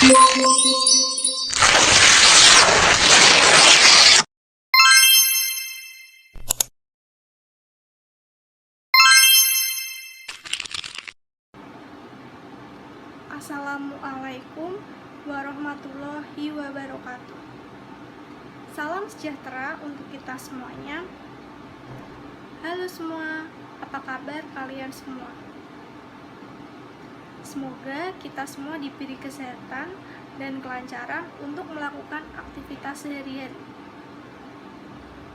Assalamualaikum warahmatullahi wabarakatuh. Salam sejahtera untuk kita semuanya. Halo semua, apa kabar kalian semua? Semoga kita semua diberi kesehatan dan kelancaran untuk melakukan aktivitas sehari-hari.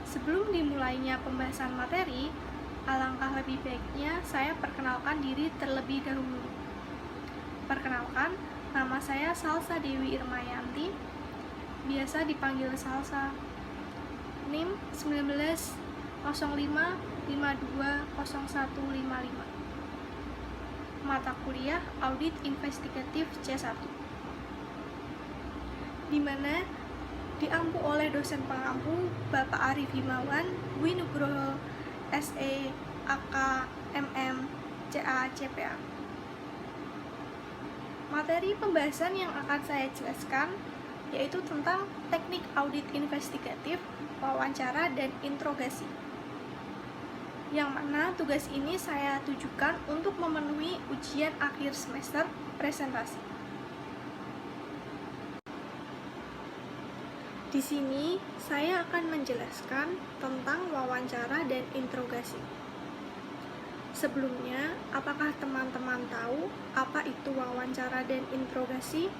Sebelum dimulainya pembahasan materi, alangkah lebih baiknya saya perkenalkan diri terlebih dahulu. Perkenalkan, nama saya Salsa Dewi Irmayanti, biasa dipanggil Salsa. NIM 1905520155. Mata kuliah Audit Investigatif C1, di mana diampu oleh dosen pengampu Bapak Arif Himawan Dwi Nugroho SE AK MM CA CPA. Materi pembahasan yang akan saya jelaskan yaitu tentang teknik audit investigatif, wawancara, dan interogasi. Yang mana tugas ini saya tujukan untuk memenuhi ujian akhir semester presentasi. Di sini saya akan menjelaskan tentang wawancara dan interogasi. Sebelumnya, apakah teman-teman tahu apa itu wawancara dan interogasi?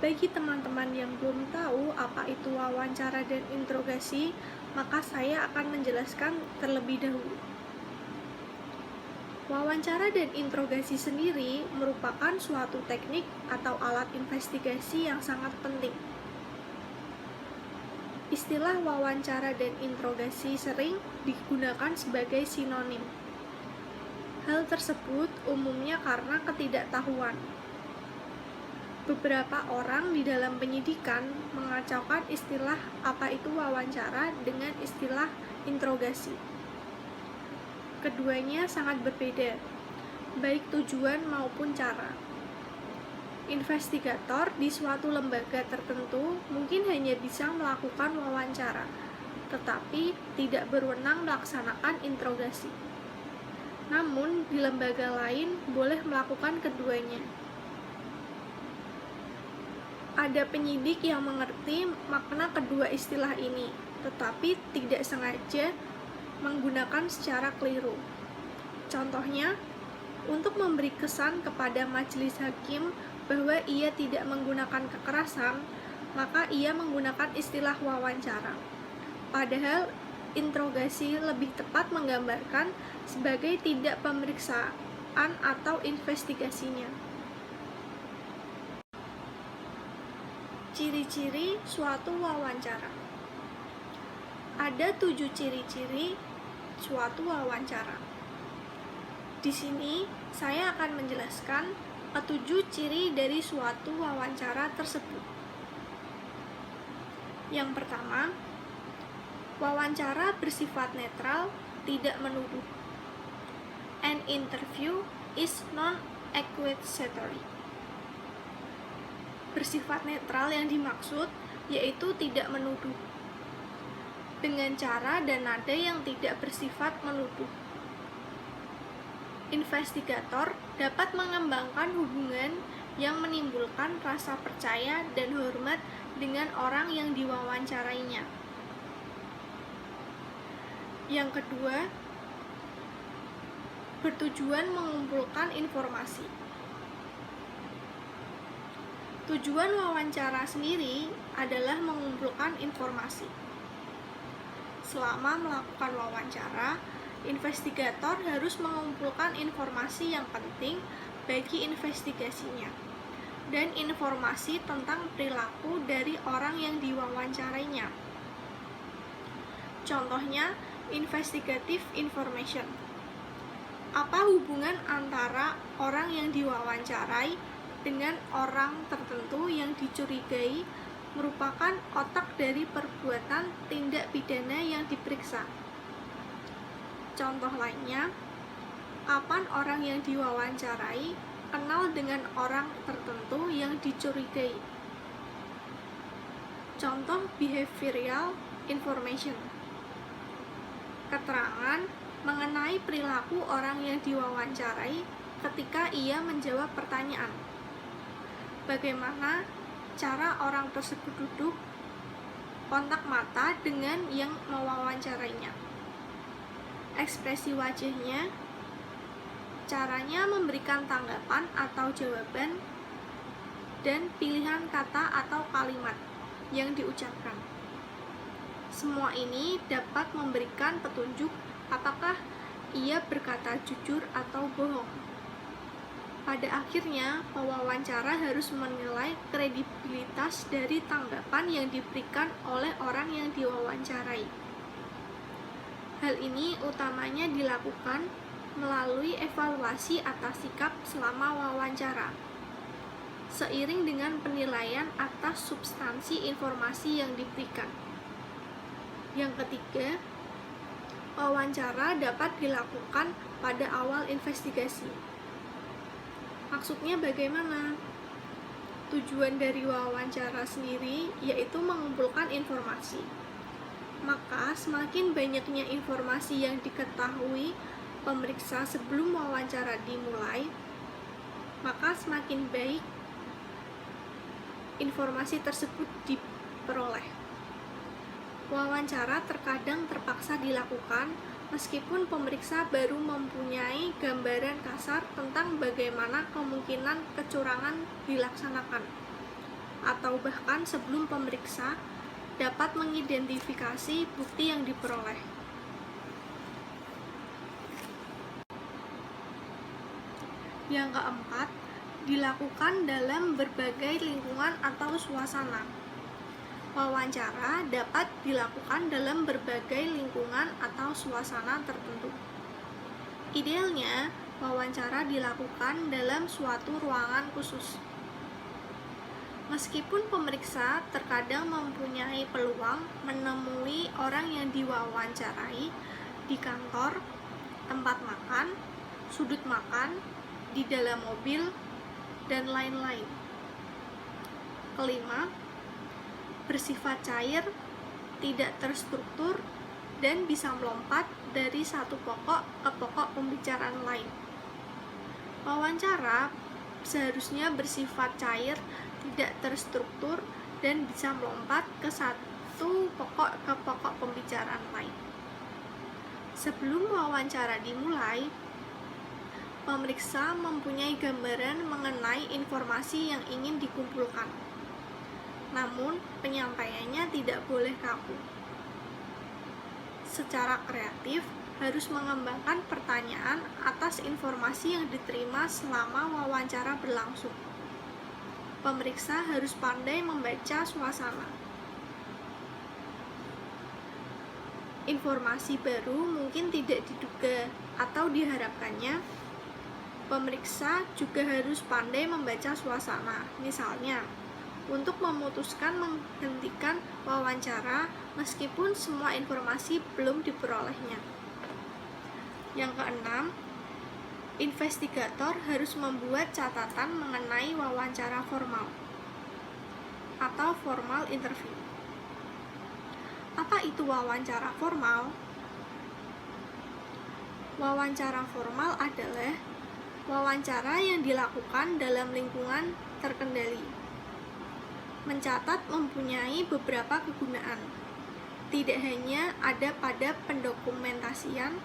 Bagi teman-teman yang belum tahu apa itu wawancara dan interogasi, maka saya akan menjelaskan terlebih dahulu. Wawancara dan interogasi sendiri merupakan suatu teknik atau alat investigasi yang sangat penting. Istilah wawancara dan interogasi sering digunakan sebagai sinonim. Hal tersebut umumnya karena ketidaktahuan. Beberapa orang di dalam penyidikan mengacaukan istilah apa itu wawancara dengan istilah interogasi. Keduanya sangat berbeda, baik tujuan maupun cara. Investigator di suatu lembaga tertentu mungkin hanya bisa melakukan wawancara, tetapi tidak berwenang melaksanakan interogasi. Namun, di lembaga lain boleh melakukan keduanya. Ada penyidik yang mengerti makna kedua istilah ini, tetapi tidak sengaja menggunakan secara keliru. Contohnya, untuk memberi kesan kepada majelis hakim bahwa ia tidak menggunakan kekerasan, maka ia menggunakan istilah wawancara. Padahal interogasi lebih tepat menggambarkan sebagai tidak pemeriksaan atau investigasinya. Ciri-ciri suatu wawancara. Ada 7 ciri-ciri suatu wawancara. Di sini saya akan menjelaskan 7 ciri dari suatu wawancara tersebut. Yang pertama, wawancara bersifat netral, tidak menuduh. An interview is non-accusatory. Bersifat netral yang dimaksud yaitu tidak menuduh, dengan cara dan nada yang tidak bersifat menuduh. Investigator dapat mengembangkan hubungan yang menimbulkan rasa percaya dan hormat dengan orang yang diwawancarainya. Yang kedua, bertujuan mengumpulkan informasi. Tujuan wawancara sendiri adalah mengumpulkan informasi. Selama melakukan wawancara, investigator harus mengumpulkan informasi yang penting bagi investigasinya dan informasi tentang perilaku dari orang yang diwawancarainya. Contohnya, investigative information. Apa hubungan antara orang yang diwawancarai dengan orang tertentu yang dicurigai merupakan otak dari perbuatan tindak pidana yang diperiksa? Contoh lainnya, kapan orang yang diwawancarai kenal dengan orang tertentu yang dicurigai. Contoh behavioral information. Keterangan mengenai perilaku orang yang diwawancarai ketika ia menjawab pertanyaan. Bagaimana cara orang tersebut duduk, kontak mata dengan yang mewawancarainya, ekspresi wajahnya, caranya memberikan tanggapan atau jawaban, dan pilihan kata atau kalimat yang diucapkan. Semua ini dapat memberikan petunjuk apakah ia berkata jujur atau bohong. Pada akhirnya, pewawancara harus menilai kredibilitas dari tanggapan yang diberikan oleh orang yang diwawancarai. Hal ini utamanya dilakukan melalui evaluasi atas sikap selama wawancara, seiring dengan penilaian atas substansi informasi yang diberikan. Yang ketiga, wawancara dapat dilakukan pada awal investigasi. Maksudnya bagaimana? Tujuan dari wawancara sendiri yaitu mengumpulkan informasi. Maka semakin banyaknya informasi yang diketahui pemeriksa sebelum wawancara dimulai, maka semakin baik informasi tersebut diperoleh. Wawancara terkadang terpaksa dilakukan meskipun pemeriksa baru mempunyai gambaran kasar tentang bagaimana kemungkinan kecurangan dilaksanakan, atau bahkan sebelum pemeriksa dapat mengidentifikasi bukti yang diperoleh. Yang keempat, dilakukan dalam berbagai lingkungan atau suasana. Wawancara dapat dilakukan dalam berbagai lingkungan atau suasana tertentu. Idealnya, wawancara dilakukan dalam suatu ruangan khusus. Meskipun pemeriksa terkadang mempunyai peluang menemui orang yang diwawancarai di kantor, tempat makan, sudut makan, di dalam mobil, dan lain-lain. Kelima, bersifat cair, tidak terstruktur, dan bisa melompat dari satu pokok ke pokok pembicaraan lain. Wawancara seharusnya bersifat cair, tidak terstruktur, dan bisa melompat ke satu pokok ke pokok pembicaraan lain. Sebelum wawancara dimulai, pemeriksa mempunyai gambaran mengenai informasi yang ingin dikumpulkan. Namun, penyampaiannya tidak boleh kaku. Secara kreatif, harus mengembangkan pertanyaan atas informasi yang diterima selama wawancara berlangsung. Pemeriksa harus pandai membaca suasana. Informasi baru mungkin tidak diduga atau diharapkannya. Pemeriksa juga harus pandai membaca suasana. Misalnya, untuk memutuskan menghentikan wawancara meskipun semua informasi belum diperolehnya. Yang keenam, investigator harus membuat catatan mengenai wawancara formal atau formal interview. Apa itu wawancara formal? Wawancara formal adalah wawancara yang dilakukan dalam lingkungan terkendali. Mencatat mempunyai beberapa kegunaan. Tidak hanya ada pada pendokumentasian,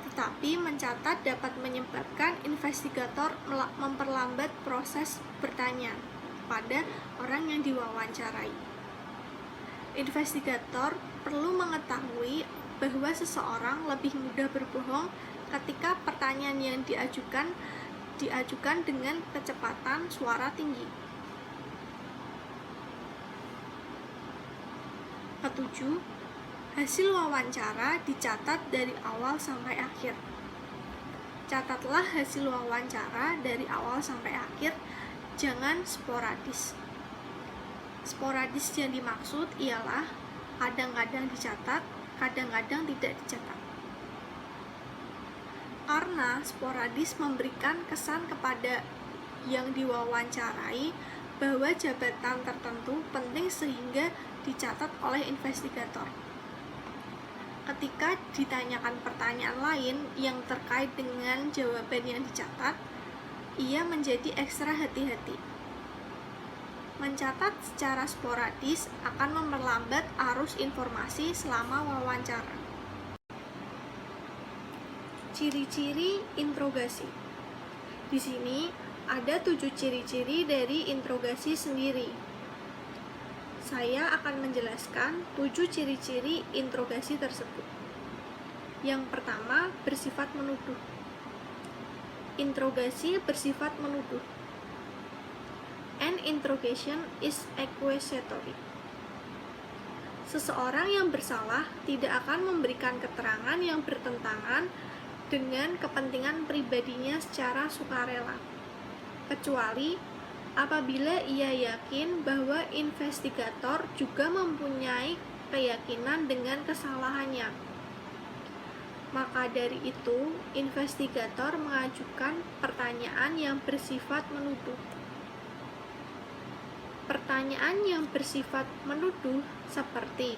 tetapi mencatat dapat menyebabkan investigator memperlambat proses bertanya pada orang yang diwawancarai. Investigator perlu mengetahui bahwa seseorang lebih mudah berbohong ketika pertanyaan yang diajukan dengan kecepatan suara tinggi. Ketujuh, hasil wawancara dicatat dari awal sampai akhir. Catatlah hasil wawancara dari awal sampai akhir, jangan sporadis. Sporadis yang dimaksud ialah kadang-kadang dicatat, kadang-kadang tidak dicatat. Karena sporadis memberikan kesan kepada yang diwawancarai bahwa jabatan tertentu penting sehingga dicatat oleh investigator. Ketika ditanyakan pertanyaan lain yang terkait dengan jawaban yang dicatat, ia menjadi ekstra hati-hati. Mencatat secara sporadis akan memperlambat arus informasi selama wawancara. Ciri-ciri interogasi. Di sini ada 7 ciri-ciri dari interogasi sendiri. Saya akan menjelaskan 7 ciri-ciri interogasi tersebut. Yang pertama, bersifat menuduh. Interogasi bersifat menuduh. An interrogation is accusatory. Seseorang yang bersalah tidak akan memberikan keterangan yang bertentangan dengan kepentingan pribadinya secara sukarela, kecuali apabila ia yakin bahwa investigator juga mempunyai keyakinan dengan kesalahannya. Maka dari itu, investigator mengajukan pertanyaan yang bersifat menuduh. Pertanyaan yang bersifat menuduh seperti,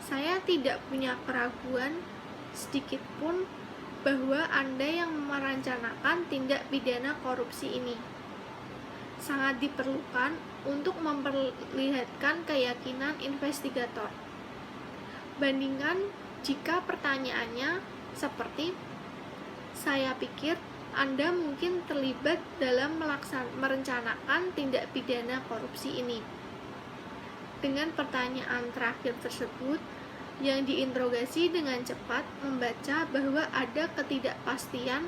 "Saya tidak punya keraguan sedikit pun bahwa Anda yang merencanakan tindak pidana korupsi ini." Sangat diperlukan untuk memperlihatkan keyakinan investigator. Bandingkan jika pertanyaannya seperti, "Saya pikir Anda mungkin terlibat dalam merencanakan tindak pidana korupsi ini." Dengan pertanyaan terakhir tersebut, yang diinterogasi dengan cepat membaca bahwa ada ketidakpastian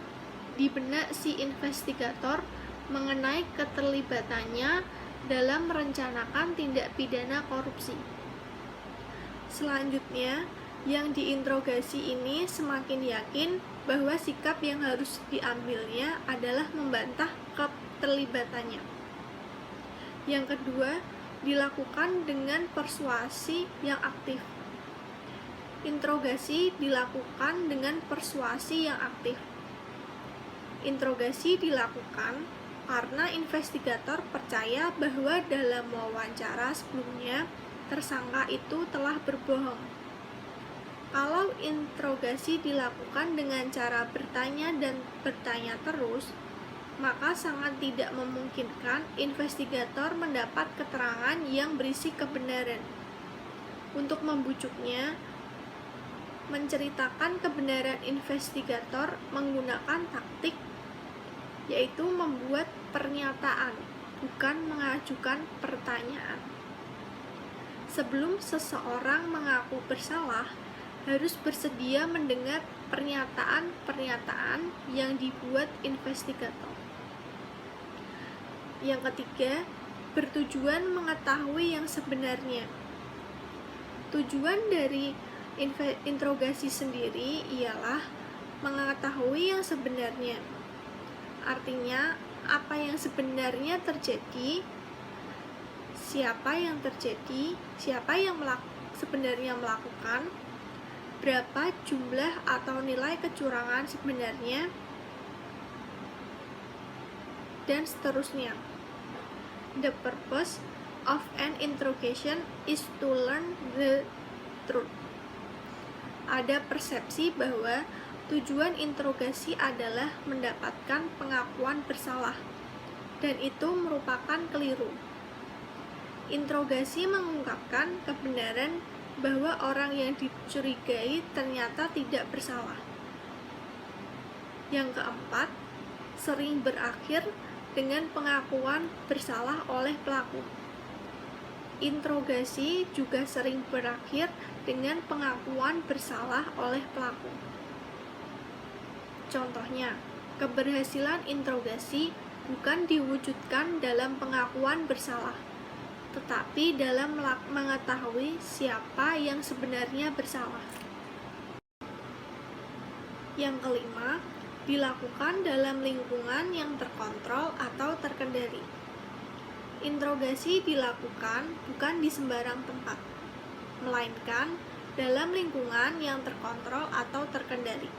di benak si investigator mengenai keterlibatannya dalam merencanakan tindak pidana korupsi. Selanjutnya, yang diinterogasi ini semakin yakin bahwa sikap yang harus diambilnya adalah membantah keterlibatannya. Yang kedua, dilakukan dengan persuasi yang aktif. Interogasi dilakukan dengan persuasi yang aktif. Interogasi dilakukan karena investigator percaya bahwa dalam wawancara sebelumnya tersangka itu telah berbohong. Kalau interogasi dilakukan dengan cara bertanya dan bertanya terus, maka sangat tidak memungkinkan investigator mendapat keterangan yang berisi kebenaran. Untuk membujuknya, menceritakan kebenaran investigator menggunakan taktik yaitu membuat pernyataan, bukan mengajukan pertanyaan. Sebelum seseorang mengaku bersalah, harus bersedia mendengar pernyataan-pernyataan yang dibuat investigator. Yang ketiga, bertujuan mengetahui yang sebenarnya. Tujuan dari interogasi sendiri ialah mengetahui yang sebenarnya. Artinya, apa yang sebenarnya terjadi, siapa yang sebenarnya melakukan, berapa jumlah atau nilai kecurangan sebenarnya, dan seterusnya. The purpose of an interrogation is to learn the truth. Ada persepsi bahwa tujuan interogasi adalah mendapatkan pengakuan bersalah, dan itu merupakan keliru. Interogasi mengungkapkan kebenaran bahwa orang yang dicurigai ternyata tidak bersalah. Yang keempat, sering berakhir dengan pengakuan bersalah oleh pelaku. Interogasi juga sering berakhir dengan pengakuan bersalah oleh pelaku. Contohnya, keberhasilan interogasi bukan diwujudkan dalam pengakuan bersalah, tetapi dalam mengetahui siapa yang sebenarnya bersalah. Yang kelima, dilakukan dalam lingkungan yang terkontrol atau terkendali. Interogasi dilakukan bukan di sembarang tempat, melainkan dalam lingkungan yang terkontrol atau terkendali.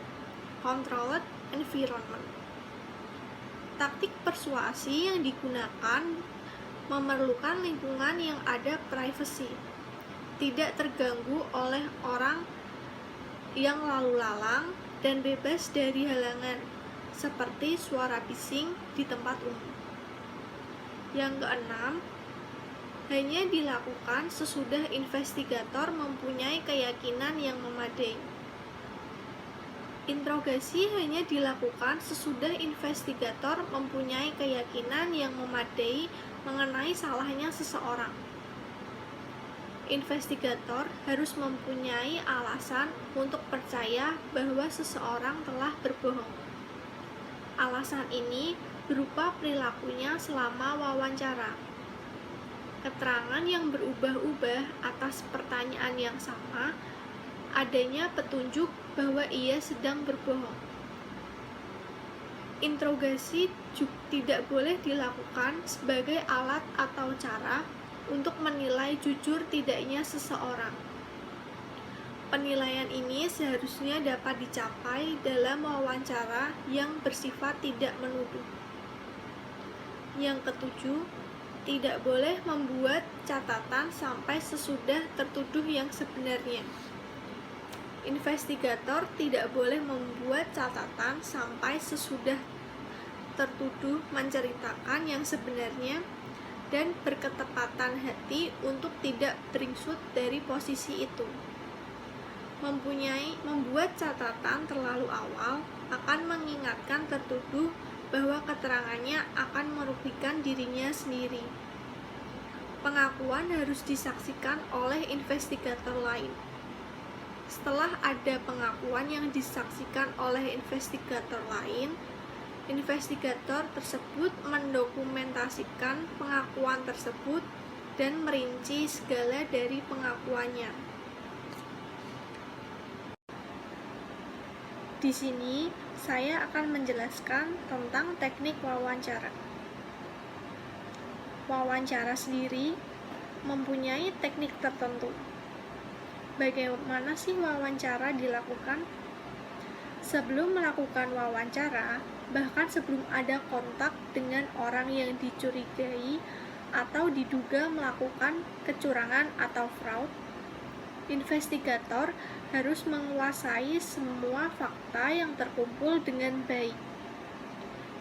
Controlled environment. Taktik persuasi yang digunakan memerlukan lingkungan yang ada privasi, tidak terganggu oleh orang yang lalu lalang, dan bebas dari halangan, seperti suara bising di tempat umum. Yang keenam, hanya dilakukan sesudah investigator mempunyai keyakinan yang memadai. Interogasi hanya dilakukan sesudah investigator mempunyai keyakinan yang memadai mengenai salahnya seseorang. Investigator harus mempunyai alasan untuk percaya bahwa seseorang telah berbohong. Alasan ini berupa perilakunya selama wawancara. Keterangan yang berubah-ubah atas pertanyaan yang sama, adanya petunjuk bahwa ia sedang berbohong. Interogasi juga tidak boleh dilakukan sebagai alat atau cara untuk menilai jujur tidaknya seseorang. Penilaian ini seharusnya dapat dicapai dalam wawancara yang bersifat tidak menuduh. Yang ketujuh, tidak boleh membuat catatan sampai sesudah tertuduh yang sebenarnya. Investigator tidak boleh membuat catatan sampai sesudah tertuduh menceritakan yang sebenarnya dan berketepatan hati untuk tidak beringsut dari posisi itu. Membuat catatan terlalu awal akan mengingatkan tertuduh bahwa keterangannya akan merugikan dirinya sendiri. Pengakuan harus disaksikan oleh investigator lain. Setelah ada pengakuan yang disaksikan oleh investigator lain, investigator tersebut mendokumentasikan pengakuan tersebut dan merinci segala dari pengakuannya. Di sini, saya akan menjelaskan tentang teknik wawancara. Wawancara sendiri mempunyai teknik tertentu. Bagaimana sih wawancara dilakukan? Sebelum melakukan wawancara, bahkan sebelum ada kontak dengan orang yang dicurigai atau diduga melakukan kecurangan atau fraud, investigator harus menguasai semua fakta yang terkumpul dengan baik.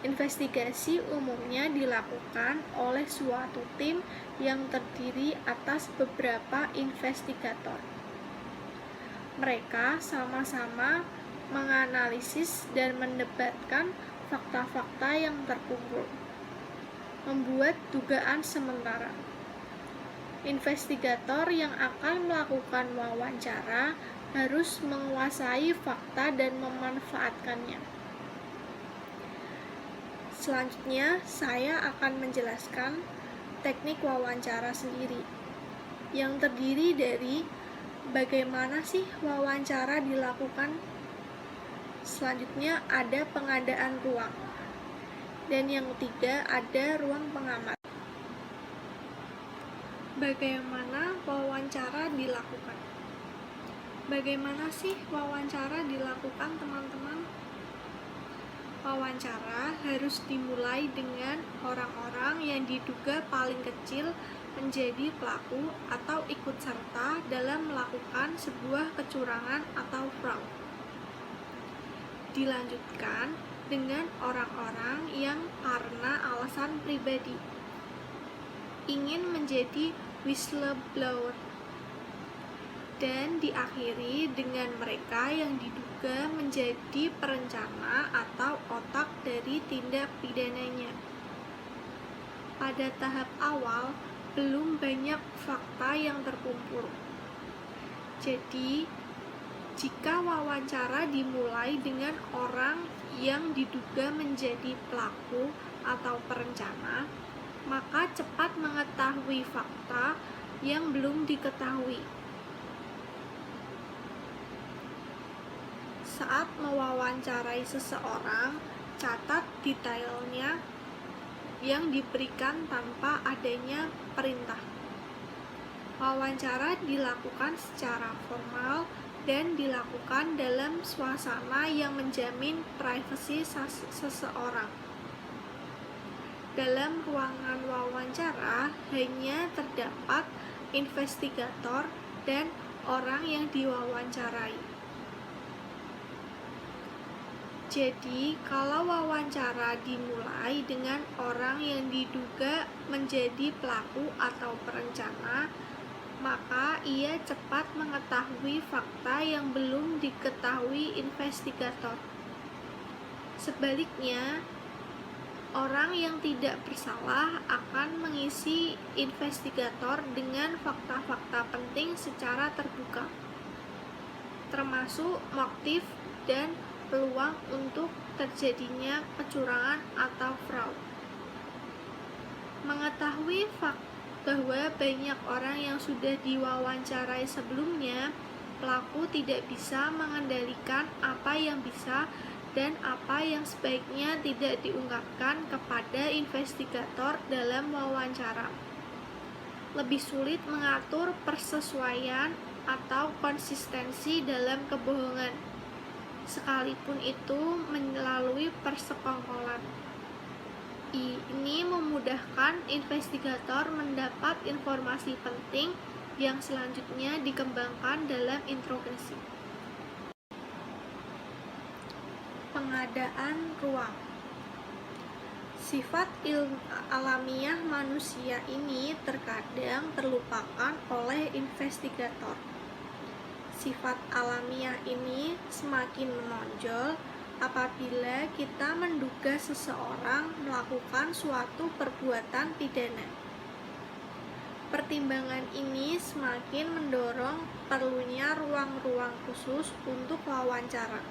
Investigasi umumnya dilakukan oleh suatu tim yang terdiri atas beberapa investigator. Mereka sama-sama menganalisis dan mendebatkan fakta-fakta yang terkumpul, membuat dugaan sementara. Investigator yang akan melakukan wawancara harus menguasai fakta dan memanfaatkannya. Selanjutnya, saya akan menjelaskan teknik wawancara sendiri, yang terdiri dari bagaimana sih wawancara dilakukan. Selanjutnya ada pengadaan ruang, dan yang ketiga ada ruang pengamat. Bagaimana wawancara dilakukan? Bagaimana sih wawancara dilakukan, teman-teman? Wawancara harus dimulai dengan orang-orang yang diduga paling kecil menjadi pelaku atau ikut serta dalam melakukan sebuah kecurangan atau fraud. Dilanjutkan dengan orang-orang yang karena alasan pribadi ingin menjadi whistleblower, dan diakhiri dengan mereka yang diduga menjadi perencana atau otak dari tindak pidananya. Pada tahap awal, belum banyak fakta yang terkumpul. Jadi, jika wawancara dimulai dengan orang yang diduga menjadi pelaku atau perencana, maka cepat mengetahui fakta yang belum diketahui. Saat mewawancarai seseorang, catat detailnya yang diberikan tanpa adanya perintah. Wawancara dilakukan secara formal dan dilakukan dalam suasana yang menjamin privasi seseorang. dalam ruangan wawancara hanya terdapat investigator dan orang yang diwawancarai. Jadi, kalau wawancara dimulai dengan orang yang diduga menjadi pelaku atau perencana, maka ia cepat mengetahui fakta yang belum diketahui investigator. Sebaliknya, orang yang tidak bersalah akan mengisi investigator dengan fakta-fakta penting secara terbuka, termasuk motif dan peluang untuk terjadinya kecurangan atau fraud. Mengetahui bahwa banyak orang yang sudah diwawancarai sebelumnya, pelaku tidak bisa mengendalikan apa yang bisa dan apa yang sebaiknya tidak diungkapkan kepada investigator dalam wawancara. Lebih sulit mengatur persesuaian atau konsistensi dalam kebohongan, sekalipun itu melalui persekongkolan. Ini memudahkan investigator mendapat informasi penting yang selanjutnya dikembangkan dalam interogasi. Pengadaan ruang. Sifat alamiah manusia ini terkadang terlupakan oleh investigator. Sifat alamiah ini semakin menonjol apabila kita menduga seseorang melakukan suatu perbuatan pidana. Pertimbangan ini semakin mendorong perlunya ruang-ruang khusus untuk wawancara.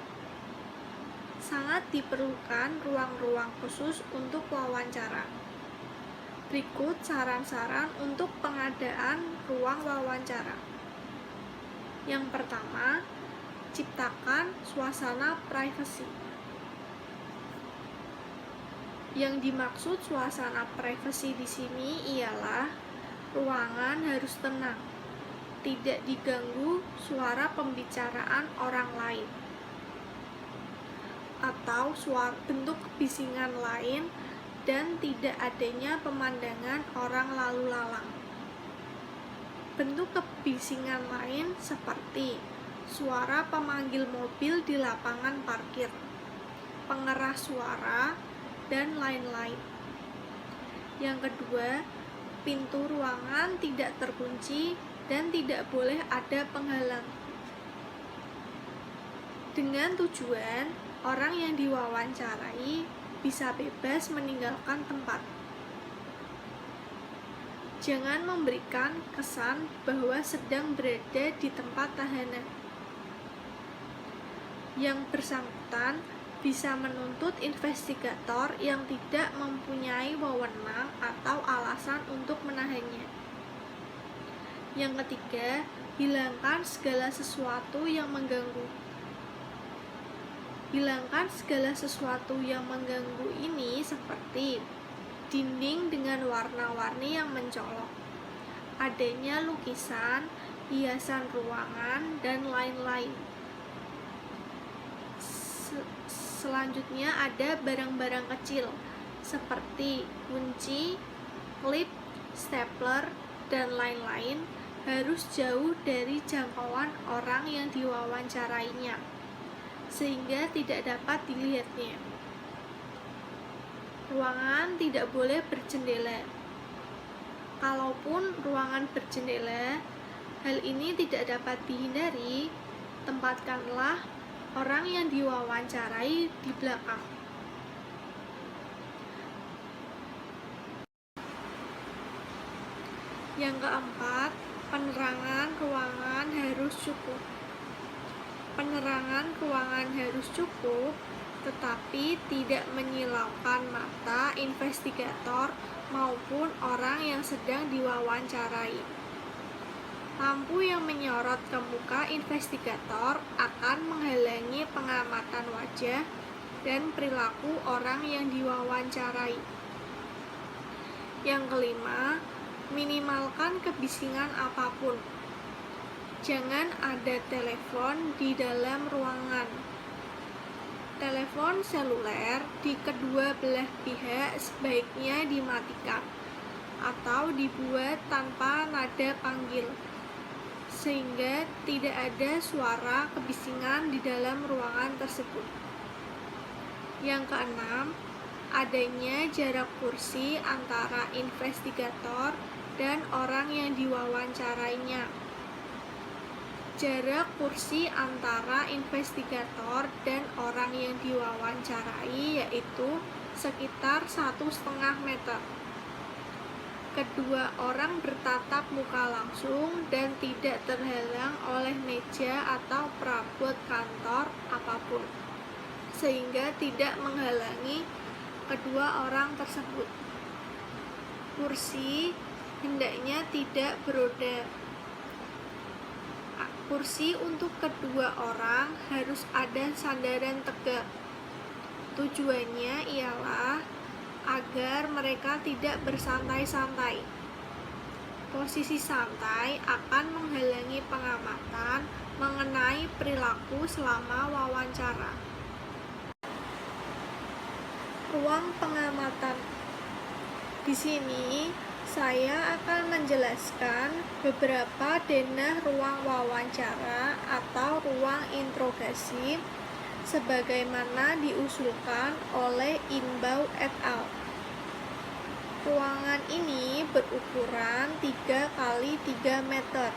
Sangat diperlukan ruang-ruang khusus untuk wawancara. Berikut saran-saran untuk pengadaan ruang wawancara. Yang pertama, ciptakan suasana privasi. Yang dimaksud suasana privasi di sini ialah ruangan harus tenang, tidak diganggu suara pembicaraan orang lain atau bentuk kebisingan lain, dan tidak adanya pemandangan orang lalu lalang. Bentuk kebisingan lain seperti suara pemanggil mobil di lapangan parkir, pengeras suara, dan lain-lain. Yang kedua, pintu ruangan tidak terkunci dan tidak boleh ada penghalang. Dengan tujuan orang yang diwawancarai bisa bebas meninggalkan tempat. Jangan memberikan kesan bahwa sedang berada di tempat tahanan. Yang bersangkutan bisa menuntut investigator yang tidak mempunyai wewenang atau alasan untuk menahannya. Yang ketiga, hilangkan segala sesuatu yang mengganggu. Hilangkan segala sesuatu yang mengganggu ini seperti dinding dengan warna-warni yang mencolok, adanya lukisan, hiasan ruangan, dan lain-lain. Selanjutnya ada barang-barang kecil seperti kunci, klip, stapler, dan lain-lain harus jauh dari jangkauan orang yang diwawancarainya, sehingga tidak dapat dilihatnya. Ruangan tidak boleh berjendela. Kalaupun ruangan berjendela, hal ini tidak dapat dihindari, tempatkanlah orang yang diwawancarai di belakang. Yang keempat, penerangan ruangan harus cukup. Penerangan ruangan harus cukup, tetapi tidak menyilaukan mata investigator maupun orang yang sedang diwawancarai. Lampu yang menyorot ke muka investigator akan menghalangi pengamatan wajah dan perilaku orang yang diwawancarai. Yang kelima, minimalkan kebisingan apapun. Jangan ada telepon di dalam ruangan. telepon seluler di kedua belah pihak sebaiknya dimatikan atau dibuat tanpa nada panggil, sehingga tidak ada suara kebisingan di dalam ruangan tersebut. Yang keenam, adanya jarak kursi antara investigator dan orang yang diwawancarainya. Jarak kursi antara investigator dan orang yang diwawancarai yaitu sekitar 1,5 meter. Kedua orang bertatap muka langsung dan tidak terhalang oleh meja atau perabot kantor apapun, sehingga tidak menghalangi kedua orang tersebut. Kursi hendaknya tidak beroda. Kursi untuk kedua orang harus ada sandaran tegak. Tujuannya ialah agar mereka tidak bersantai-santai. Posisi santai akan menghalangi pengamatan mengenai perilaku selama wawancara. Ruang pengamatan. Di sini saya akan menjelaskan beberapa denah ruang wawancara atau ruang interogasi sebagaimana diusulkan oleh Inbau et al. Ruangan ini berukuran 3x3 meter.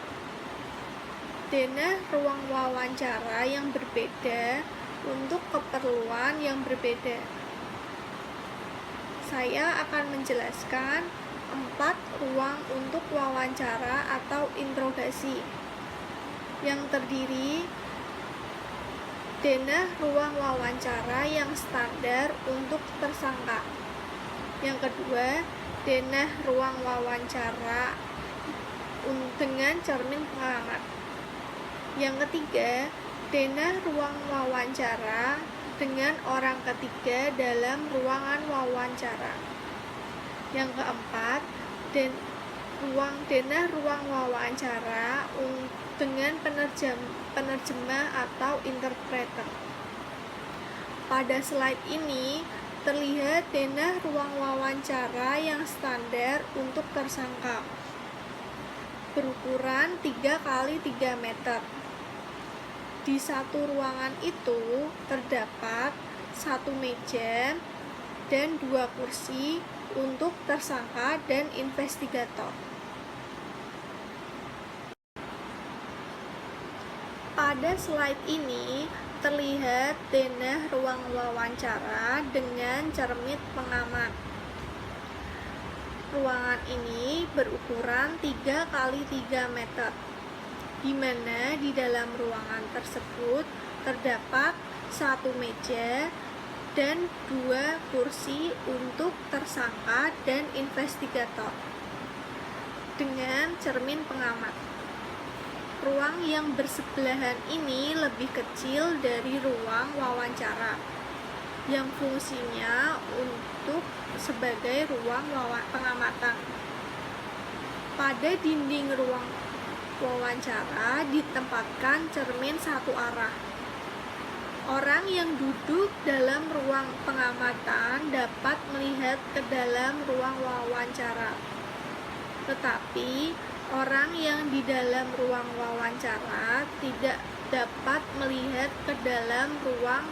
Denah ruang wawancara yang berbeda untuk keperluan yang berbeda. Saya akan menjelaskan 4 ruang untuk wawancara atau interogasi yang terdiri denah ruang wawancara yang standar untuk tersangka. Yang kedua, denah ruang wawancara dengan cermin pengamat. Yang ketiga, denah ruang wawancara dengan orang ketiga dalam ruangan wawancara. Yang keempat, denah ruang wawancara dengan penerjemah atau interpreter. Pada slide ini terlihat denah ruang wawancara yang standar untuk tersangka, berukuran 3x3 meter. Di satu ruangan itu terdapat 1 meja dan 2 kursi untuk tersangka dan investigator. Pada slide ini terlihat denah ruang wawancara dengan cermin pengamat. Ruangan ini berukuran 3x3 meter, di mana di dalam ruangan tersebut terdapat 1 meja dan 2 kursi untuk tersangka dan investigator dengan cermin pengamat. Ruang yang bersebelahan ini lebih kecil dari ruang wawancara yang fungsinya untuk sebagai ruang pengamatan. Pada dinding ruang wawancara ditempatkan cermin satu arah. Orang yang duduk dalam ruang pengamatan dapat melihat ke dalam ruang wawancara, tetapi orang yang di dalam ruang wawancara tidak dapat melihat ke dalam ruang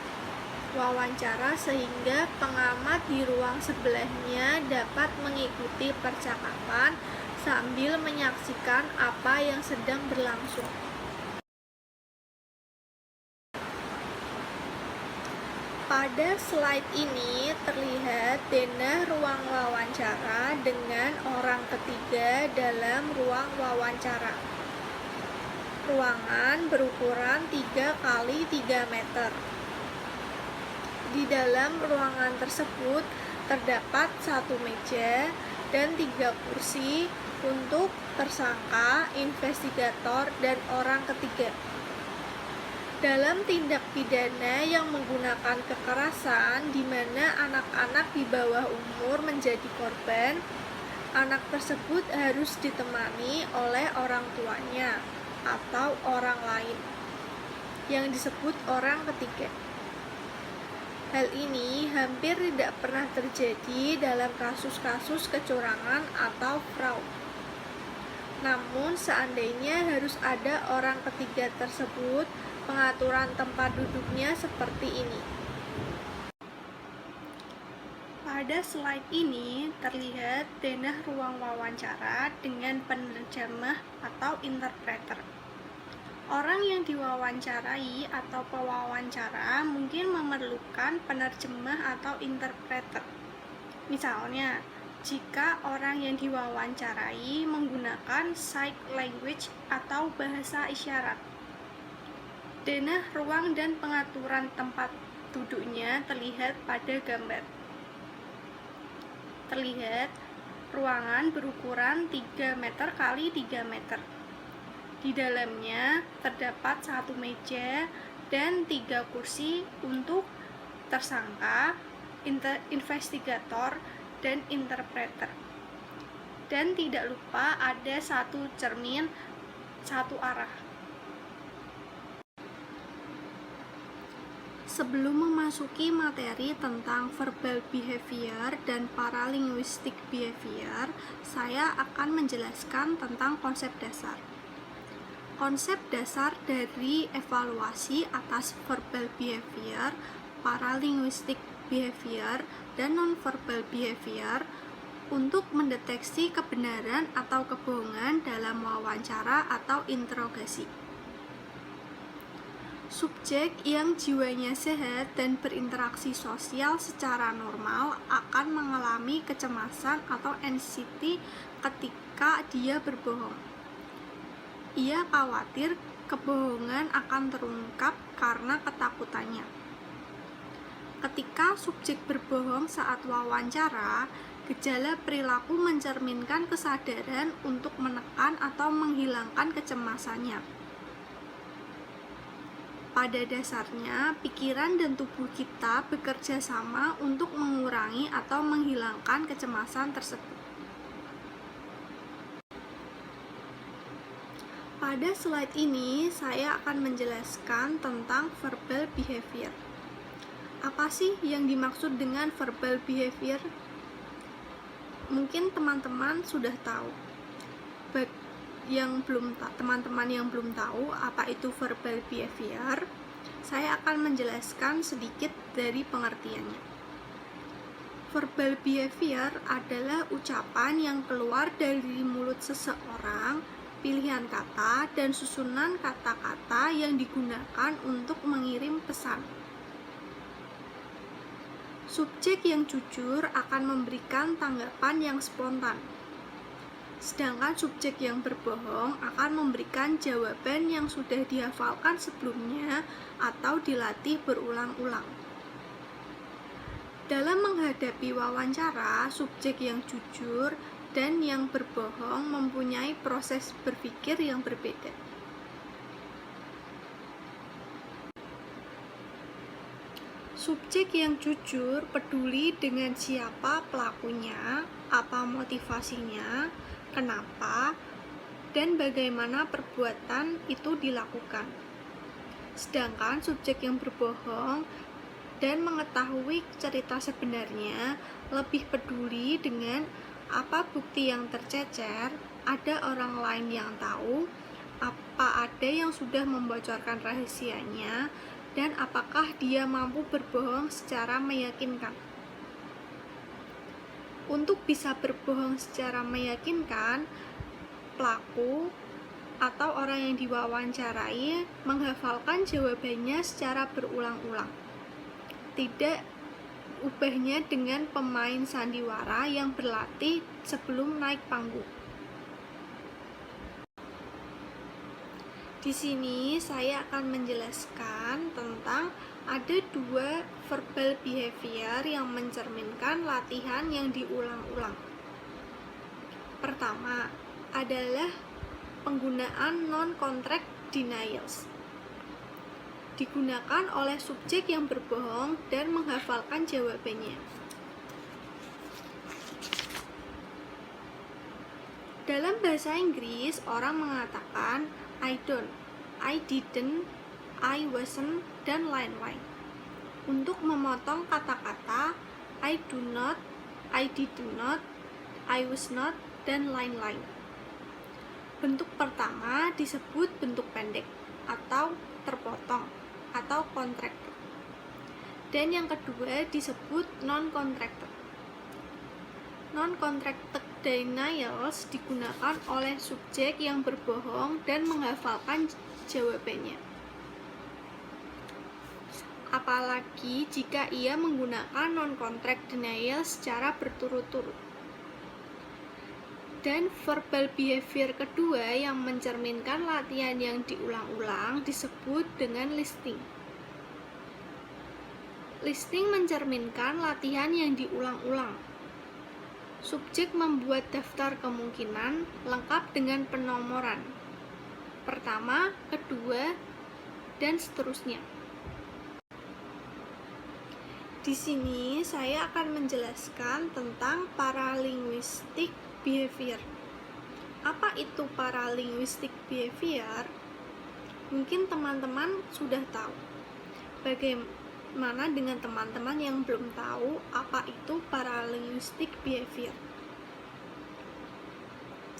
wawancara, sehingga pengamat di ruang sebelahnya dapat mengikuti percakapan sambil menyaksikan apa yang sedang berlangsung. Pada slide ini terlihat denah ruang wawancara dengan orang ketiga dalam ruang wawancara. Ruangan berukuran 3x3 meter. Di dalam ruangan tersebut terdapat 1 meja dan 3 kursi untuk tersangka, investigator, dan orang ketiga. Dalam tindak pidana yang menggunakan kekerasan di mana anak-anak di bawah umur menjadi korban, anak tersebut harus ditemani oleh orang tuanya atau orang lain yang disebut orang ketiga. Hal ini hampir tidak pernah terjadi dalam kasus-kasus kecurangan atau fraud. Namun, seandainya harus ada orang ketiga tersebut, pengaturan tempat duduknya seperti ini. Pada slide ini terlihat denah ruang wawancara dengan penerjemah atau interpreter. Orang yang diwawancarai atau pewawancara mungkin memerlukan penerjemah atau interpreter. Misalnya, jika orang yang diwawancarai menggunakan sign language atau bahasa isyarat. Denah ruang dan pengaturan tempat duduknya terlihat pada gambar. Terlihat ruangan berukuran 3 meter kali 3 meter. Di dalamnya terdapat 1 meja dan 3 kursi untuk tersangka, investigator, dan interpreter. Dan tidak lupa ada 1 cermin 1 arah. Sebelum memasuki materi tentang verbal behavior dan paralinguistic behavior, saya akan menjelaskan tentang konsep dasar. Konsep dasar dari evaluasi atas verbal behavior, paralinguistic behavior, dan non-verbal behavior untuk mendeteksi kebenaran atau kebohongan dalam wawancara atau interogasi. Subjek yang jiwanya sehat dan berinteraksi sosial secara normal akan mengalami kecemasan atau anxiety ketika dia berbohong. Ia khawatir kebohongan akan terungkap karena ketakutannya. Ketika subjek berbohong saat wawancara, gejala perilaku mencerminkan kesadaran untuk menekan atau menghilangkan kecemasannya. Pada dasarnya, pikiran dan tubuh kita bekerja sama untuk mengurangi atau menghilangkan kecemasan tersebut. Pada slide ini, saya akan menjelaskan tentang verbal behavior. Apa sih yang dimaksud dengan verbal behavior? Mungkin teman-teman sudah tahu. Teman-teman yang belum tahu apa itu verbal behavior, saya akan menjelaskan sedikit dari pengertiannya. Verbal behavior adalah ucapan yang keluar dari mulut seseorang, pilihan kata, dan susunan kata-kata yang digunakan untuk mengirim pesan. Subjek yang jujur akan memberikan tanggapan yang spontan, sedangkan subjek yang berbohong akan memberikan jawaban yang sudah dihafalkan sebelumnya atau dilatih berulang-ulang. Dalam menghadapi wawancara, subjek yang jujur dan yang berbohong mempunyai proses berpikir yang berbeda. Subjek yang jujur peduli dengan siapa pelakunya, apa motivasinya, kenapa, dan bagaimana perbuatan itu dilakukan. Sedangkan subjek yang berbohong dan mengetahui cerita sebenarnya lebih peduli dengan apa bukti yang tercecer, ada orang lain yang tahu, apa ada yang sudah membocorkan rahasianya, dan apakah dia mampu berbohong secara meyakinkan. Untuk bisa berbohong secara meyakinkan, pelaku atau orang yang diwawancarai menghafalkan jawabannya secara berulang-ulang. Tidak ubahnya dengan pemain sandiwara yang berlatih sebelum naik panggung. Di sini saya akan menjelaskan tentang ada 2 verbal behavior yang mencerminkan latihan yang diulang-ulang. Pertama adalah penggunaan non-contract denials. Digunakan oleh subjek yang berbohong dan menghafalkan jawabannya. Dalam bahasa Inggris, orang mengatakan I don't, I didn't, I wasn't, dan lain-lain. untuk memotong kata-kata I do not, I did not, I was not, dan lain-lain. Bentuk pertama disebut bentuk pendek atau terpotong atau contracted. Dan yang kedua disebut non-contracted. Non-contracted denials digunakan oleh subjek yang berbohong dan menghafalkan jawabannya. Apalagi jika ia menggunakan non-contract denial secara berturut-turut. Dan verbal behavior kedua yang mencerminkan latihan yang diulang-ulang disebut dengan listing. Listing mencerminkan latihan yang diulang-ulang. Subjek membuat daftar kemungkinan lengkap dengan penomoran pertama, kedua, dan seterusnya. Di sini saya akan menjelaskan tentang paralinguistic behavior. Apa itu paralinguistic behavior? Mungkin teman-teman sudah tahu. Bagaimana dengan teman-teman yang belum tahu apa itu paralinguistic behavior?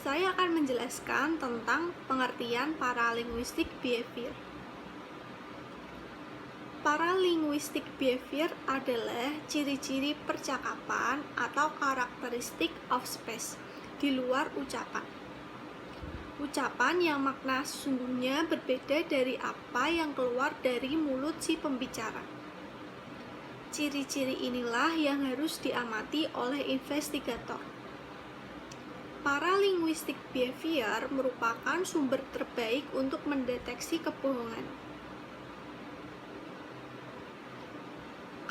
Saya akan menjelaskan tentang pengertian paralinguistic behavior. Paralinguistic behavior adalah ciri-ciri percakapan atau karakteristik of speech di luar ucapan. Ucapan yang makna sesungguhnya berbeda dari apa yang keluar dari mulut si pembicara. Ciri-ciri inilah yang harus diamati oleh investigator. Paralinguistic behavior merupakan sumber terbaik untuk mendeteksi kebohongan.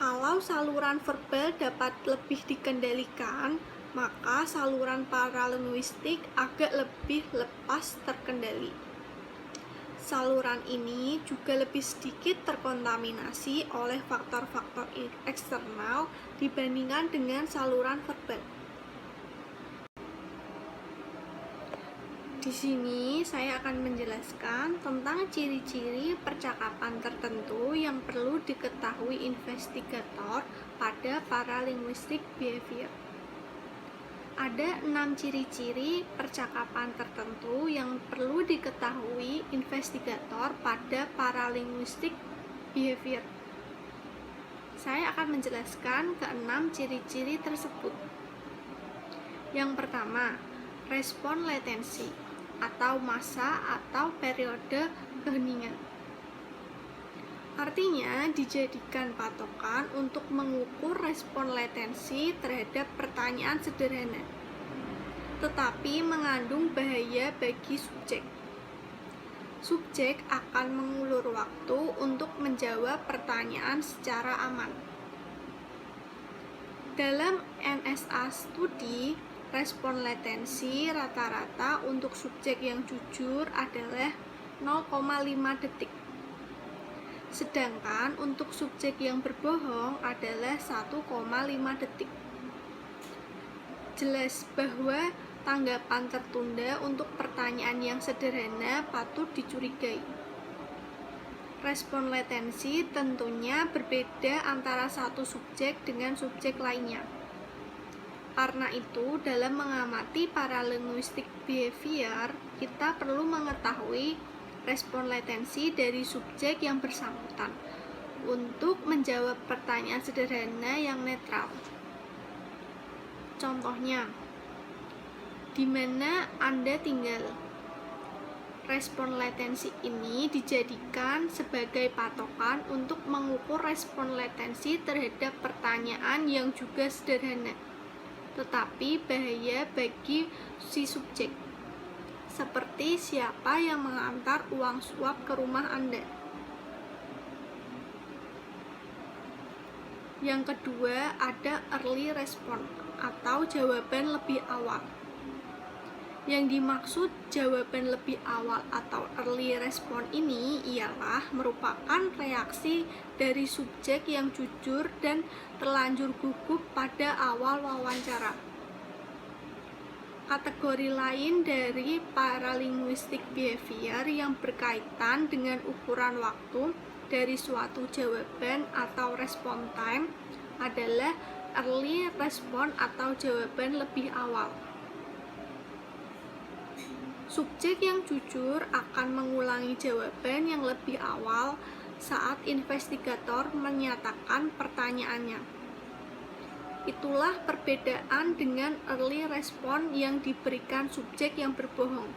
Kalau saluran verbal dapat lebih dikendalikan, maka saluran paralinguistik agak lebih lepas terkendali. Saluran ini juga lebih sedikit terkontaminasi oleh faktor-faktor eksternal dibandingkan dengan saluran verbal. Di sini saya akan menjelaskan tentang ciri-ciri percakapan tertentu yang perlu diketahui investigator pada paralinguistic behavior. Ada 6 ciri-ciri percakapan tertentu yang perlu diketahui investigator pada paralinguistic behavior. Saya akan menjelaskan ke-6 ciri-ciri tersebut. Yang pertama, respon latensi atau masa atau periode keheningan. Artinya dijadikan patokan untuk mengukur respon latensi terhadap pertanyaan sederhana, tetapi mengandung bahaya bagi subjek. Subjek akan mengulur waktu untuk menjawab pertanyaan secara aman. Dalam NSA studi, respon latensi rata-rata untuk subjek yang jujur adalah 0,5 detik. Sedangkan untuk subjek yang berbohong adalah 1,5 detik. Jelas bahwa tanggapan tertunda untuk pertanyaan yang sederhana patut dicurigai. Respon latensi tentunya berbeda antara satu subjek dengan subjek lainnya. Karena itu, dalam mengamati paralinguistic behavior, kita perlu mengetahui respon latensi dari subjek yang bersangkutan untuk menjawab pertanyaan sederhana yang netral. Contohnya, di mana Anda tinggal? Respon latensi ini dijadikan sebagai patokan untuk mengukur respon latensi terhadap pertanyaan yang juga sederhana, tetapi bahaya bagi si subjek, seperti siapa yang mengantar uang suap ke rumah Anda. Yang kedua, ada early response atau jawaban lebih awal. Yang dimaksud jawaban lebih awal atau early response ini ialah merupakan reaksi dari subjek yang jujur dan terlanjur gugup pada awal wawancara. Kategori lain dari paralinguistic behavior yang berkaitan dengan ukuran waktu dari suatu jawaban atau respon time adalah early response atau jawaban lebih awal. Subjek yang jujur akan mengulangi jawaban yang lebih awal saat investigator menyatakan pertanyaannya. Itulah perbedaan dengan early response yang diberikan subjek yang berbohong.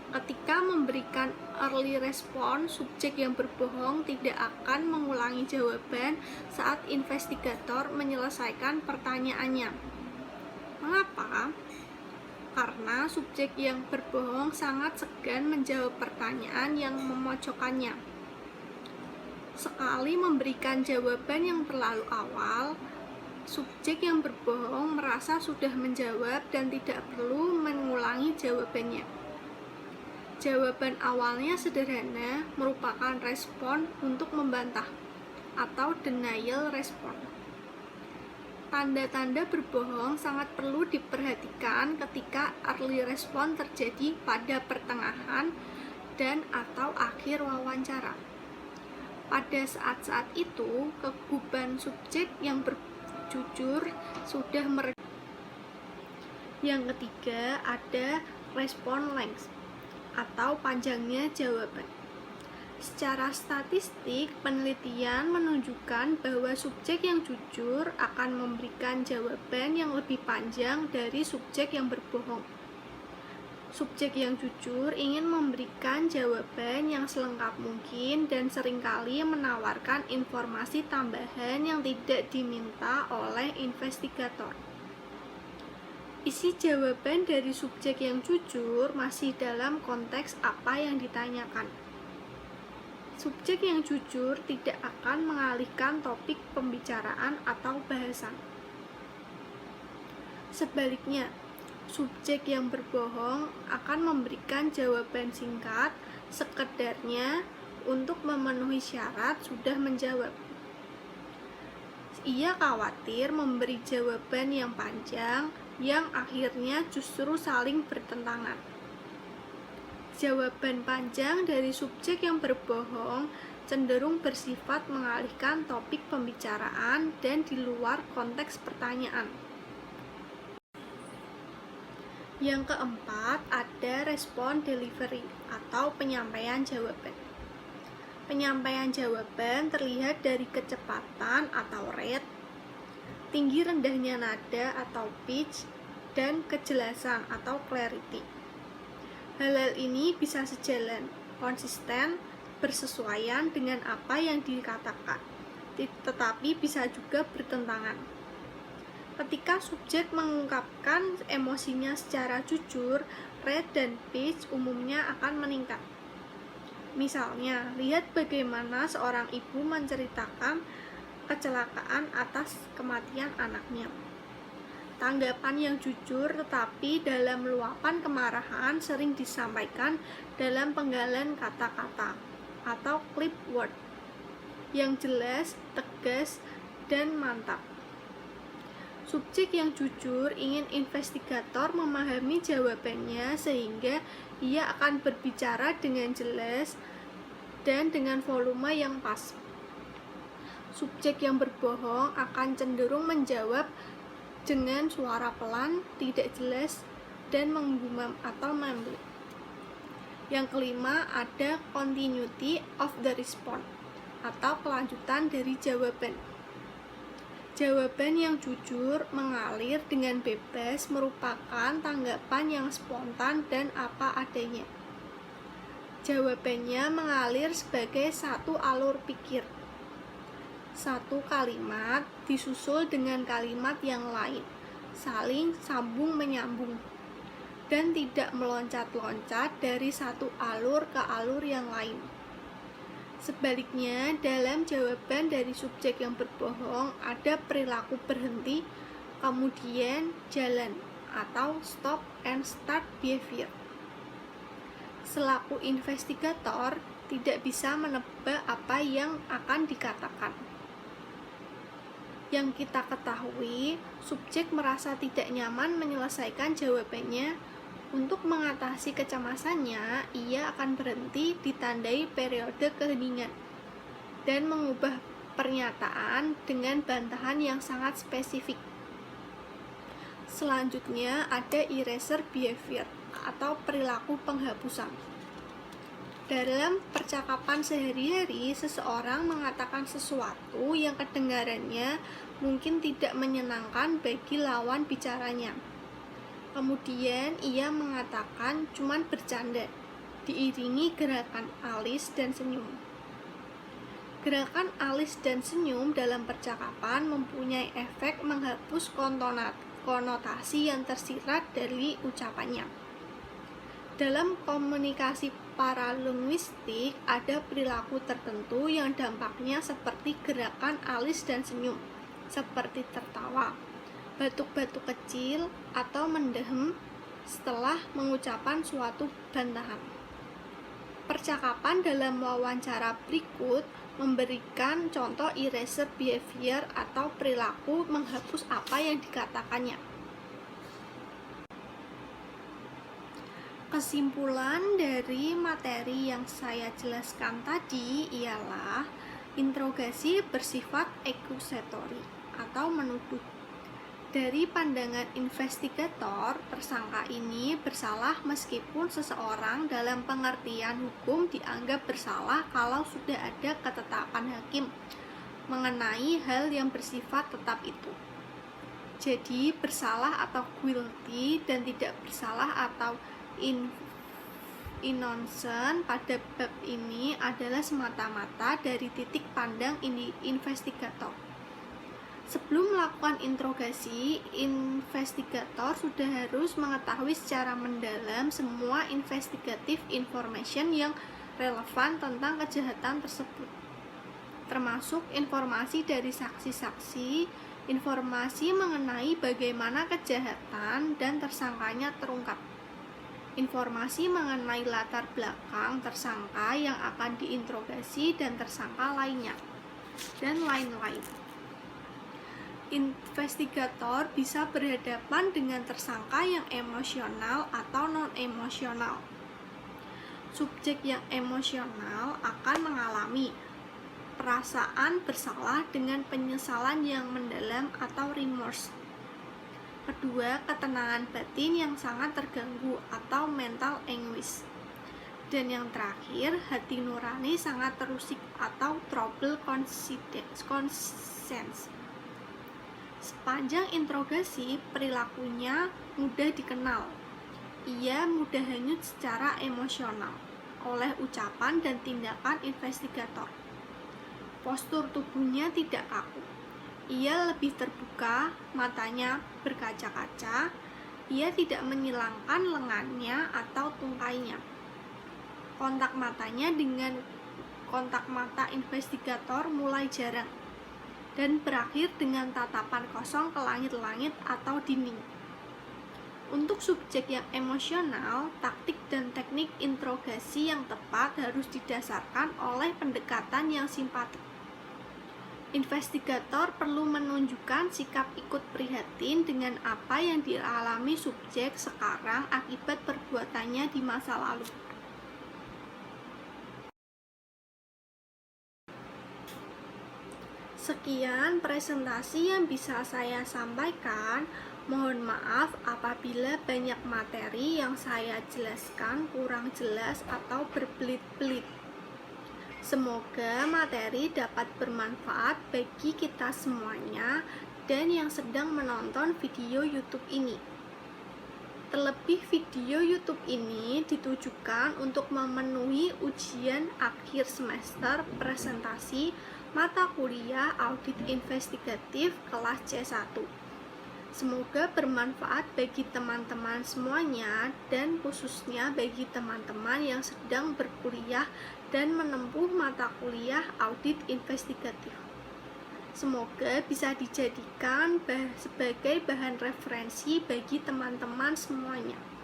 Ketika memberikan early response, subjek yang berbohong tidak akan mengulangi jawaban saat investigator menyelesaikan pertanyaannya. Mengapa? Karena subjek yang berbohong sangat segan menjawab pertanyaan yang memojokkannya. Sekali memberikan jawaban yang terlalu awal, subjek yang berbohong merasa sudah menjawab dan tidak perlu mengulangi jawabannya. Jawaban awalnya sederhana, merupakan respon untuk membantah atau denial response. Tanda-tanda berbohong sangat perlu diperhatikan ketika early response terjadi pada pertengahan dan atau akhir wawancara. Pada saat-saat itu, keguban subjek yang berjujur sudah mereda. Yang ketiga, ada respon length atau panjangnya jawaban. Secara statistik, penelitian menunjukkan bahwa subjek yang jujur akan memberikan jawaban yang lebih panjang dari subjek yang berbohong. Subjek yang jujur ingin memberikan jawaban yang selengkap mungkin dan seringkali menawarkan informasi tambahan yang tidak diminta oleh investigator. Isi jawaban dari subjek yang jujur masih dalam konteks apa yang ditanyakan. Subjek yang jujur tidak akan mengalihkan topik pembicaraan atau bahasan. Sebaliknya, subjek yang berbohong akan memberikan jawaban singkat, sekedarnya untuk memenuhi syarat sudah menjawab. Ia khawatir memberi jawaban yang panjang, yang akhirnya justru saling bertentangan. Jawaban panjang dari subjek yang berbohong cenderung bersifat mengalihkan topik pembicaraan dan di luar konteks pertanyaan. Yang keempat, ada respon delivery atau penyampaian jawaban. Penyampaian jawaban terlihat dari kecepatan atau rate, tinggi rendahnya nada atau pitch, dan kejelasan atau clarity. Hal-hal ini bisa sejalan, konsisten, bersesuaian dengan apa yang dikatakan, tetapi bisa juga bertentangan. Ketika subjek mengungkapkan emosinya secara jujur, rate dan pitch umumnya akan meningkat. Misalnya, lihat bagaimana seorang ibu menceritakan kecelakaan atas kematian anaknya. Tanggapan yang jujur tetapi dalam luapan kemarahan sering disampaikan dalam penggalan kata-kata atau clip word yang jelas, tegas, dan mantap. Subjek yang jujur ingin investigator memahami jawabannya sehingga ia akan berbicara dengan jelas dan dengan volume yang pas. Subjek yang berbohong akan cenderung menjawab dengan suara pelan, tidak jelas, dan menggumam atau membeli. Yang kelima, ada continuity of the response atau kelanjutan dari jawaban. Jawaban yang jujur mengalir dengan bebas merupakan tanggapan yang spontan dan apa adanya. Jawabannya mengalir sebagai satu alur pikir. Satu kalimat disusul dengan kalimat yang lain, saling sambung menyambung, dan tidak meloncat-loncat dari satu alur ke alur yang lain. Sebaliknya, dalam jawaban dari subjek yang berbohong ada perilaku berhenti, kemudian jalan, atau stop and start behavior. Selaku investigator, tidak bisa menebak apa yang akan dikatakan. Yang kita ketahui, subjek merasa tidak nyaman menyelesaikan jawabannya. Untuk mengatasi kecemasannya, ia akan berhenti ditandai periode keheningan. dan mengubah pernyataan dengan bantahan yang sangat spesifik. Selanjutnya ada eraser behavior atau perilaku penghapusan. Dalam percakapan sehari-hari, seseorang mengatakan sesuatu yang kedengarannya mungkin tidak menyenangkan bagi lawan bicaranya. Kemudian ia mengatakan cuman bercanda, diiringi gerakan alis dan senyum. Gerakan alis dan senyum dalam percakapan mempunyai efek menghapus konotasi yang tersirat dari ucapannya. Dalam komunikasi paralinguistik, ada perilaku tertentu yang dampaknya seperti gerakan alis dan senyum, seperti tertawa, batuk-batuk kecil, atau mendehem setelah mengucapkan suatu bantahan. Percakapan dalam wawancara berikut memberikan contoh eraser behavior atau perilaku menghapus apa yang dikatakannya. Kesimpulan dari materi yang saya jelaskan tadi ialah interogasi bersifat accusatory atau menuduh. Dari pandangan investigator, tersangka ini bersalah meskipun seseorang dalam pengertian hukum dianggap bersalah kalau sudah ada ketetapan hakim mengenai hal yang bersifat tetap itu. Jadi bersalah atau guilty dan tidak bersalah atau innocent pada bab ini adalah semata-mata dari titik pandang investigator. Sebelum melakukan interogasi, investigator sudah harus mengetahui secara mendalam semua investigative information yang relevan tentang kejahatan tersebut, termasuk informasi dari saksi-saksi, informasi mengenai bagaimana kejahatan dan tersangkanya terungkap, informasi mengenai latar belakang tersangka yang akan diinterogasi dan tersangka lainnya, dan lain-lain. Investigator bisa berhadapan dengan tersangka yang emosional atau non-emosional. Subjek yang emosional akan mengalami perasaan bersalah dengan penyesalan yang mendalam atau remorse. Kedua, ketenangan batin yang sangat terganggu atau mental anguish. Dan yang terakhir, hati nurani sangat terusik atau trouble conscience. Sepanjang interogasi, perilakunya mudah dikenal. Ia mudah hanyut secara emosional oleh ucapan dan tindakan investigator. Postur tubuhnya tidak kaku. Ia lebih terbuka, matanya berkaca-kaca. Ia tidak menyilangkan lengannya atau tungkainya. Kontak matanya dengan kontak mata investigator mulai jarang dan berakhir dengan tatapan kosong ke langit-langit atau dinding. Untuk subjek yang emosional, taktik dan teknik interogasi yang tepat harus didasarkan oleh pendekatan yang simpatik. Investigator perlu menunjukkan sikap ikut prihatin dengan apa yang dialami subjek sekarang akibat perbuatannya di masa lalu. Sekian presentasi yang bisa saya sampaikan. Mohon maaf apabila banyak materi yang saya jelaskan kurang jelas atau berbelit-belit. Semoga materi dapat bermanfaat bagi kita semuanya dan yang sedang menonton video YouTube ini. Terlebih video YouTube ini ditujukan untuk memenuhi ujian akhir semester presentasi mata kuliah Audit Investigatif kelas C1. Semoga bermanfaat bagi teman-teman semuanya dan khususnya bagi teman-teman yang sedang berkuliah dan menempuh mata kuliah Audit Investigatif. Semoga bisa dijadikan sebagai bahan referensi bagi teman-teman semuanya.